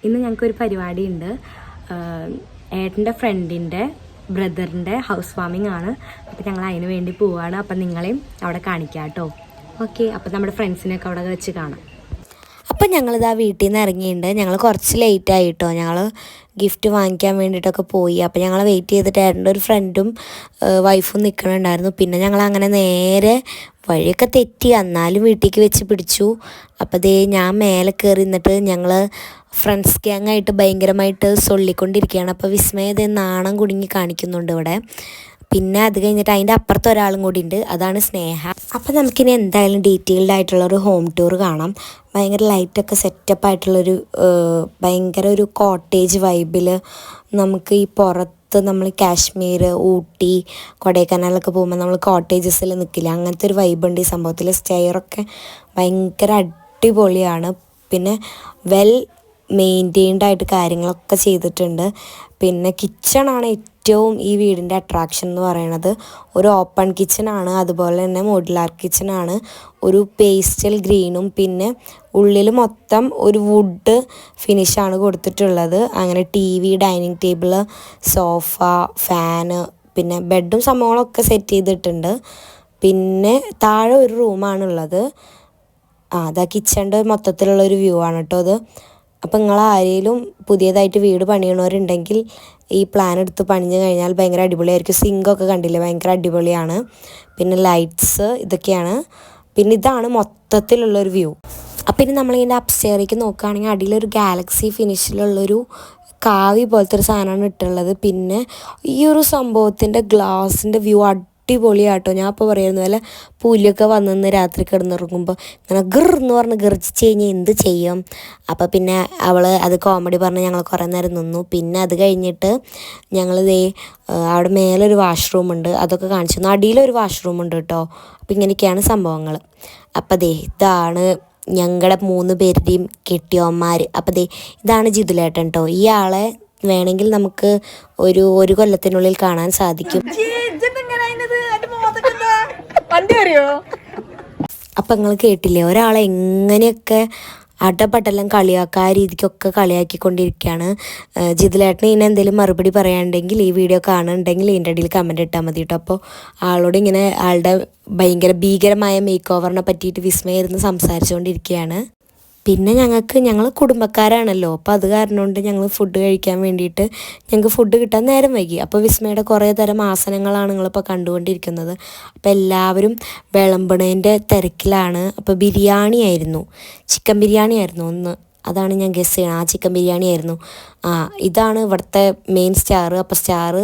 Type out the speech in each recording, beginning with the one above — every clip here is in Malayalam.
ഇന്ന് ഞങ്ങൾക്കൊരു പരിപാടിയുണ്ട്. ഏട്ടൻ്റെ ഫ്രണ്ടിൻ്റെ ബ്രദറിൻ്റെ ഹൗസ് വാമിംഗ് ആണ്. അപ്പോൾ ഞങ്ങൾ അതിന് വേണ്ടി പോവുകയാണ്. അപ്പം നിങ്ങളെയും അവിടെ കാണിക്കാം കേട്ടോ. ഓക്കെ, അപ്പോൾ നമ്മുടെ ഫ്രണ്ട്സിനെയൊക്കെ അവിടെ വെച്ച് കാണാം. അപ്പം ഞങ്ങളിതാ വീട്ടിൽ നിന്ന് ഇറങ്ങിയിട്ടുണ്ട്. ഞങ്ങൾ കുറച്ച് ലേറ്റായി കേട്ടോ. ഞങ്ങൾ ഗിഫ്റ്റ് വാങ്ങിക്കാൻ വേണ്ടിയിട്ടൊക്കെ പോയി. അപ്പോൾ ഞങ്ങൾ വെയിറ്റ് ചെയ്തിട്ട് ഏട്ടൻ്റെ ഒരു ഫ്രണ്ടും വൈഫും നിൽക്കണുണ്ടായിരുന്നു. പിന്നെ ഞങ്ങൾ അങ്ങനെ നേരെ വഴിയൊക്കെ തെറ്റി, എന്നാലും വീട്ടിലേക്ക് വെച്ച് പിടിച്ചു. അപ്പോൾ ദേ ഞാൻ മേലെ കയറി നിന്നിട്ട് ഞങ്ങൾ ഫ്രണ്ട്സ് ഗ്യാങ്ങായിട്ട് ഭയങ്കരമായിട്ട് സൊള്ളിക്കൊണ്ടിരിക്കുകയാണ്. അപ്പോൾ വിസ്മയത് നാണം കുടുങ്ങി കാണിക്കുന്നുണ്ട് ഇവിടെ. പിന്നെ അത് കഴിഞ്ഞിട്ട് അതിൻ്റെ അപ്പുറത്ത് ഒരാളും കൂടി ഉണ്ട്, അതാണ് സ്നേഹ. അപ്പോൾ നമുക്കിനി എന്തായാലും ഡീറ്റെയിൽഡ് ആയിട്ടുള്ളൊരു ഹോം ടൂർ കാണാം. ഭയങ്കര ലൈറ്റൊക്കെ സെറ്റപ്പായിട്ടുള്ളൊരു ഭയങ്കര ഒരു കോട്ടേജ് വൈബിൽ നമുക്ക് ഈ പുറത്ത് നമ്മൾ കാശ്മീർ, ഊട്ടി, കൊടൈക്കനാലൊക്കെ പോകുമ്പോൾ നമ്മൾ കോട്ടേജസിൽ നിൽക്കില്ല, അങ്ങനത്തെ ഒരു വൈബുണ്ട് ഈ സംഭവത്തിൽ. സ്റ്റെയറൊക്കെ ഭയങ്കര അടിപൊളിയാണ്. പിന്നെ വെൽ മെയിൻറ്റെയിൻഡ് ആയിട്ട് കാര്യങ്ങളൊക്കെ ചെയ്തിട്ടുണ്ട്. പിന്നെ കിച്ചണാണ് ഏറ്റവും ഈ വീടിൻ്റെ അട്രാക്ഷൻ എന്ന് പറയുന്നത്. ഒരു ഓപ്പൺ കിച്ചണാണ്, അതുപോലെ തന്നെ മോഡുലാർ കിച്ചണാണ്. ഒരു പേസ്റ്റൽ ഗ്രീനും പിന്നെ ഉള്ളിൽ മൊത്തം ഒരു വുഡ് ഫിനിഷാണ് കൊടുത്തിട്ടുള്ളത്. അങ്ങനെ TV, dining table, sofa, fan, പിന്നെ ബെഡും സംഭവങ്ങളൊക്കെ സെറ്റ് ചെയ്തിട്ടുണ്ട്. പിന്നെ താഴെ ഒരു റൂമാണുള്ളത്. അതാ കിച്ചണിൻ്റെ മൊത്തത്തിലുള്ളൊരു വ്യൂ ആണ് കേട്ടോ അത്. അപ്പം നിങ്ങൾ ആരെങ്കിലും പുതിയതായിട്ട് വീട് പണിയണവരുണ്ടെങ്കിൽ ഈ പ്ലാൻ എടുത്ത് പണിഞ്ഞു കഴിഞ്ഞാൽ ഭയങ്കര അടിപൊളിയായിരിക്കും. സിങ്കൊക്കെ കണ്ടില്ലേ, ഭയങ്കര അടിപൊളിയാണ്. പിന്നെ ലൈറ്റ്സ് ഇതൊക്കെയാണ്. പിന്നെ ഇതാണ് മൊത്തത്തിലുള്ളൊരു വ്യൂ. അപ്പം ഇനി നമ്മളിതിൻ്റെ അപ്സ്റ്റെയറിലേക്ക് നോക്കുകയാണെങ്കിൽ അടിയിലൊരു ഗാലക്സി ഫിനിഷിലുള്ളൊരു കാവി പോലത്തെ ഒരു സാധനമാണ് ഇട്ടുള്ളത്. പിന്നെ ഈ ഒരു സംഭവത്തിൻ്റെ ഗ്ലാസിൻ്റെ വ്യൂ അടിപൊളിയാട്ടോ. ഞാൻ ഇപ്പോൾ പറയുന്നു വല്ല പുലിയൊക്കെ വന്നിന്ന് രാത്രി കിടന്നിറങ്ങുമ്പോൾ ഇങ്ങനെ ഗിർന്ന് പറഞ്ഞ് ഗർജിച്ച് കഴിഞ്ഞാൽ എന്ത് ചെയ്യും. അപ്പോൾ പിന്നെ അവൾ അത് കോമഡി പറഞ്ഞ് ഞങ്ങൾ കുറേ നേരം നിന്നു. പിന്നെ അത് കഴിഞ്ഞിട്ട് ഞങ്ങൾ അവിടെ മേലൊരു വാഷ്റൂം ഉണ്ട്, അതൊക്കെ കാണിച്ചു തന്നു. അടിയിലൊരു വാഷ്റൂം ഉണ്ട് കേട്ടോ. അപ്പോൾ ഇങ്ങനെയൊക്കെയാണ് സംഭവങ്ങൾ. അപ്പോൾ ഇതാണ് ഞങ്ങളുടെ 3 പേരുടെയും കെട്ടിയോന്മാർ. അപ്പോൾ ഇതാണ് ജിതുലേട്ടൻ കേട്ടോ. ഈ ആളെ വേണമെങ്കിൽ നമുക്ക് ഒരു കൊല്ലത്തിനുള്ളിൽ കാണാൻ സാധിക്കും. അപ്പം നിങ്ങൾ കേട്ടില്ലേ, ഒരാളെ എങ്ങനെയൊക്കെ അടപടെല്ലാം കളിയാക്കുക, ആ രീതിക്കൊക്കെ കളിയാക്കിക്കൊണ്ടിരിക്കുകയാണ്. ജിതുലേട്ടന് ഇതിന് എന്തെങ്കിലും മറുപടി പറയാനുണ്ടെങ്കിൽ ഈ വീഡിയോ കാണുന്നുണ്ടെങ്കിൽ ഇതിൻ്റെ ഇടയിൽ കമൻറ്റ് ഇട്ടാൽ മതി കേട്ടോ. അപ്പോൾ ആളോട് ഇങ്ങനെ ആളുടെ ഭയങ്കര ഭീകരമായ മേക്ക് ഓവറിനെ പറ്റിയിട്ട് വിസ്മയിരുന്ന് സംസാരിച്ചുകൊണ്ടിരിക്കുകയാണ്. പിന്നെ ഞങ്ങൾ കുടുംബക്കാരാണല്ലോ, അപ്പോൾ അത് കാരണം കൊണ്ട് ഞങ്ങൾ ഫുഡ് കഴിക്കാൻ വേണ്ടിയിട്ട് ഞങ്ങൾക്ക് ഫുഡ് കിട്ടാൻ നേരം വൈകി. അപ്പോൾ വിസ്മയുടെ കുറേ തരം ആസനങ്ങളാണ് നിങ്ങളിപ്പോൾ കണ്ടുകൊണ്ടിരിക്കുന്നത്. അപ്പോൾ എല്ലാവരും വിളമ്പണേൻ്റെ തിരക്കിലാണ്. അപ്പോൾ ബിരിയാണി ആയിരുന്നു, ചിക്കൻ ബിരിയാണി ആയിരുന്നു ഒന്ന്, അതാണ് ഞാൻ ഗസ് ചെയ്യണം. ആ ചിക്കൻ ബിരിയാണി ആയിരുന്നു. ഇതാണ് ഇവിടുത്തെ മെയിൻ സ്റ്റാർ. അപ്പോൾ സ്റ്റാർ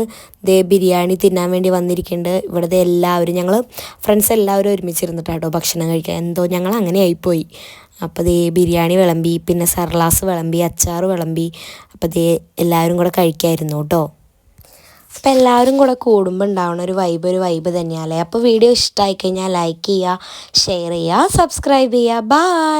ബിരിയാണി തിന്നാൻ വേണ്ടി വന്നിരിക്കുന്നുണ്ട്. ഇവിടുത്തെ എല്ലാവരും ഞങ്ങൾ ഫ്രണ്ട്സ് എല്ലാവരും ഒരുമിച്ചിരുന്നിട്ടാട്ടോ ഭക്ഷണം കഴിക്കാൻ. എന്തോ ഞങ്ങൾ അങ്ങനെ ആയിപ്പോയി. അപ്പോൾ ബിരിയാണി വിളമ്പി, പിന്നെ സർലാസ് വിളമ്പി, അച്ചാർ വിളമ്പി. അപ്പോൾ എല്ലാവരും കൂടെ കഴിക്കായിരുന്നു കേട്ടോ. അപ്പോൾ എല്ലാവരും കൂടെ കൂടുമ്പോൾ ഉണ്ടാവണ ഒരു വൈബ് തന്നെയല്ലേ. അപ്പോൾ വീഡിയോ ഇഷ്ടമായി കഴിഞ്ഞാൽ ലൈക്ക് ചെയ്യുക, ഷെയർ ചെയ്യുക, സബ്സ്ക്രൈബ് ചെയ്യുക. ബൈ.